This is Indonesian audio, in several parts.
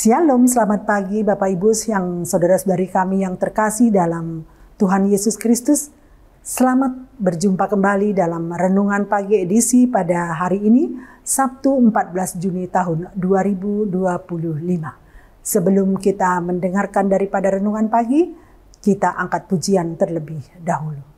Shalom, selamat pagi Bapak Ibu yang saudara-saudari kami yang terkasih dalam Tuhan Yesus Kristus. Selamat berjumpa kembali dalam Renungan Pagi edisi pada hari ini, Sabtu 14 Juni tahun 2025. Sebelum kita mendengarkan daripada Renungan Pagi, kita angkat pujian terlebih dahulu.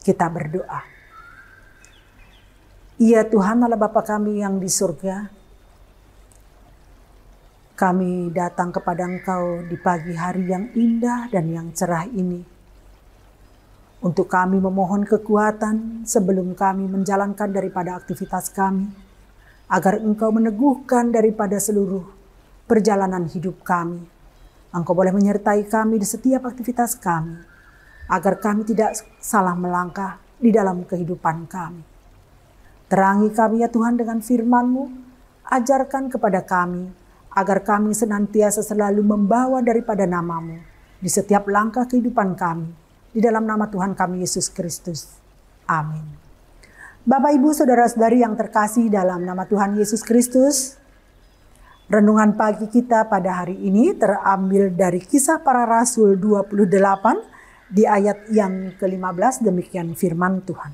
Kita berdoa. Ya Tuhan Allah Bapa kami yang di surga, kami datang kepada Engkau di pagi hari yang indah dan yang cerah ini. Untuk kami memohon kekuatan sebelum kami menjalankan daripada aktivitas kami, agar Engkau meneguhkan daripada seluruh perjalanan hidup kami. Engkau boleh menyertai kami di setiap aktivitas kami, agar kami tidak salah melangkah di dalam kehidupan kami. Terangi kami ya Tuhan dengan firman-Mu, ajarkan kepada kami, agar kami senantiasa selalu membawa daripada nama-Mu di setiap langkah kehidupan kami, di dalam nama Tuhan kami Yesus Kristus. Amin. Bapak Ibu saudara-saudari yang terkasih dalam nama Tuhan Yesus Kristus, renungan pagi kita pada hari ini terambil dari Kisah Para Rasul 28, di ayat yang ke-15, demikian firman Tuhan.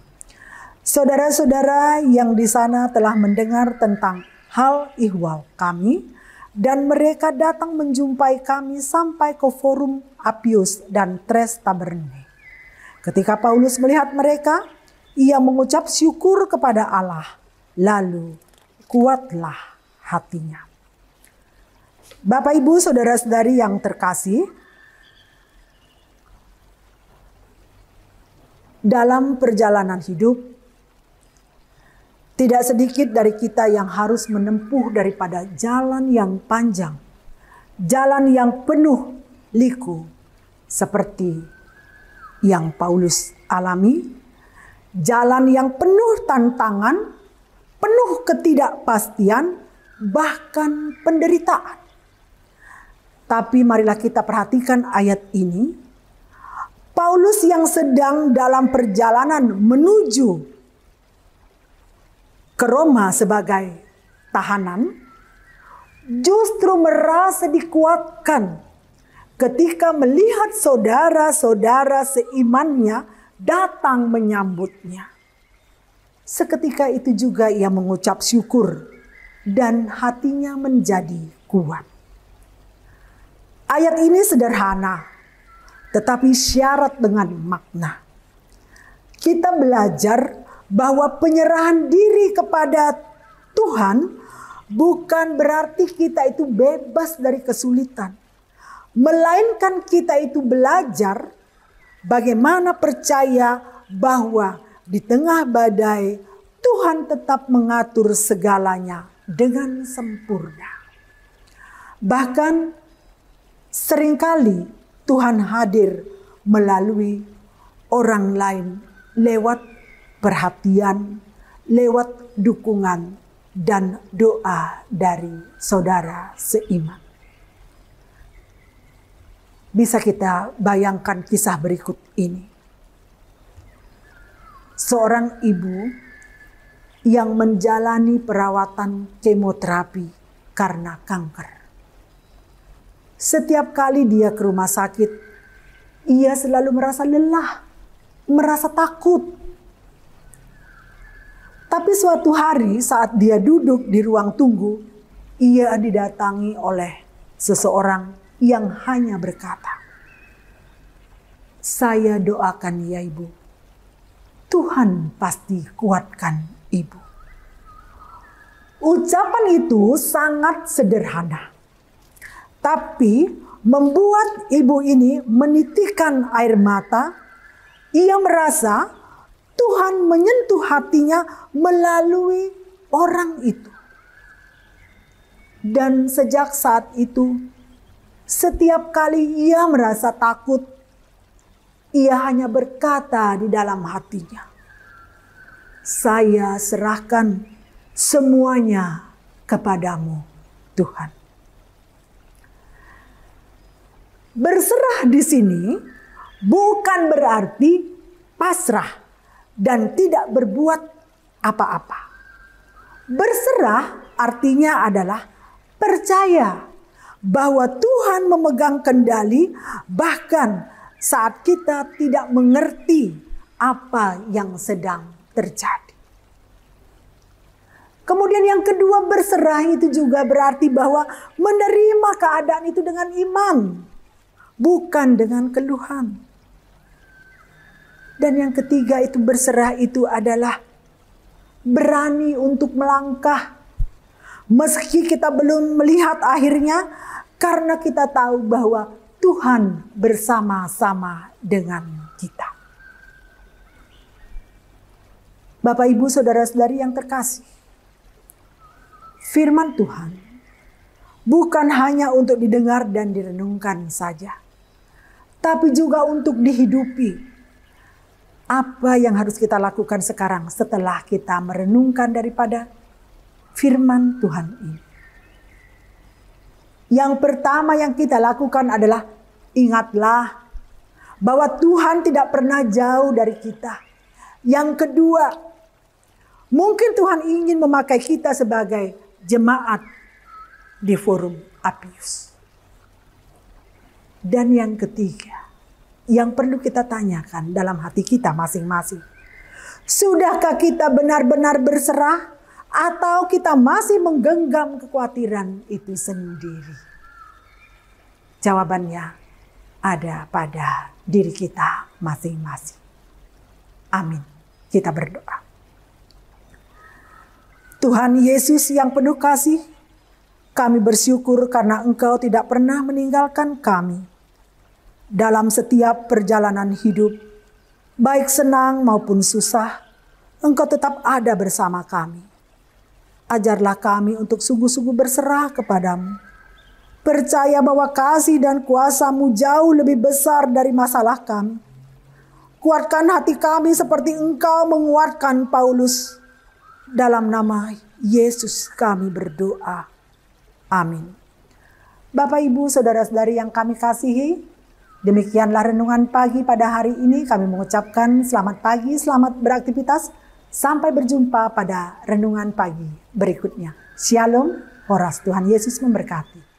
Saudara-saudara yang di sana telah mendengar tentang hal ihwal kami, dan mereka datang menjumpai kami sampai ke Forum Appius dan Tres Taberne. Ketika Paulus melihat mereka, ia mengucap syukur kepada Allah, lalu kuatlah hatinya. Bapak Ibu saudara-saudari yang terkasih, dalam perjalanan hidup, tidak sedikit dari kita yang harus menempuh daripada jalan yang panjang, jalan yang penuh liku, seperti yang Paulus alami, jalan yang penuh tantangan, penuh ketidakpastian, bahkan penderitaan. Tapi marilah kita perhatikan ayat ini. Paulus yang sedang dalam perjalanan menuju ke Roma sebagai tahanan, justru merasa dikuatkan ketika melihat saudara-saudara seimannya datang menyambutnya. Seketika itu juga ia mengucap syukur dan hatinya menjadi kuat. Ayat ini sederhana, tetapi syarat dengan makna. Kita belajar bahwa penyerahan diri kepada Tuhan bukan berarti kita itu bebas dari kesulitan. Melainkan kita itu belajar bagaimana percaya bahwa di tengah badai Tuhan tetap mengatur segalanya dengan sempurna. Bahkan seringkali Tuhan hadir melalui orang lain, lewat perhatian, lewat dukungan dan doa dari saudara seiman. Bisa kita bayangkan kisah berikut ini. Seorang ibu yang menjalani perawatan kemoterapi karena kanker. Setiap kali dia ke rumah sakit, ia selalu merasa lelah, merasa takut. Tapi suatu hari saat dia duduk di ruang tunggu, ia didatangi oleh seseorang yang hanya berkata, "Saya doakan ya ibu, Tuhan pasti kuatkan ibu." Ucapan itu sangat sederhana, tapi membuat ibu ini menitikkan air mata. Ia merasa Tuhan menyentuh hatinya melalui orang itu. Dan sejak saat itu, setiap kali ia merasa takut, ia hanya berkata di dalam hatinya, "Saya serahkan semuanya kepadamu, Tuhan." Berserah di sini bukan berarti pasrah dan tidak berbuat apa-apa. Berserah artinya adalah percaya bahwa Tuhan memegang kendali bahkan saat kita tidak mengerti apa yang sedang terjadi. Kemudian yang kedua, berserah itu juga berarti bahwa menerima keadaan itu dengan iman, bukan dengan keluhan. Dan yang ketiga itu berserah itu adalah berani untuk melangkah. Meski kita belum melihat akhirnya, karena kita tahu bahwa Tuhan bersama-sama dengan kita. Bapak, Ibu, saudara-saudari yang terkasih, firman Tuhan bukan hanya untuk didengar dan direnungkan saja, tapi juga untuk dihidupi. Apa yang harus kita lakukan sekarang setelah kita merenungkan daripada firman Tuhan ini? Yang pertama yang kita lakukan adalah ingatlah bahwa Tuhan tidak pernah jauh dari kita. Yang kedua, mungkin Tuhan ingin memakai kita sebagai jemaat di forum Appius. Dan yang ketiga, yang perlu kita tanyakan dalam hati kita masing-masing. Sudahkah kita benar-benar berserah atau kita masih menggenggam kekhawatiran itu sendiri? Jawabannya ada pada diri kita masing-masing. Amin. Kita berdoa. Tuhan Yesus yang penuh kasih, kami bersyukur karena Engkau tidak pernah meninggalkan kami dalam setiap perjalanan hidup, baik senang maupun susah. Engkau tetap ada bersama kami. Ajarlah kami untuk sungguh-sungguh berserah kepadamu. Percaya bahwa kasih dan kuasa-Mu jauh lebih besar dari masalah kami. Kuatkan hati kami seperti Engkau menguatkan Paulus. Dalam nama Yesus kami berdoa. Amin. Bapak, Ibu, saudara-saudari yang kami kasihi, demikianlah renungan pagi pada hari ini. Kami mengucapkan selamat pagi, selamat beraktivitas. Sampai berjumpa pada renungan pagi berikutnya. Shalom, Horas, Tuhan Yesus memberkati.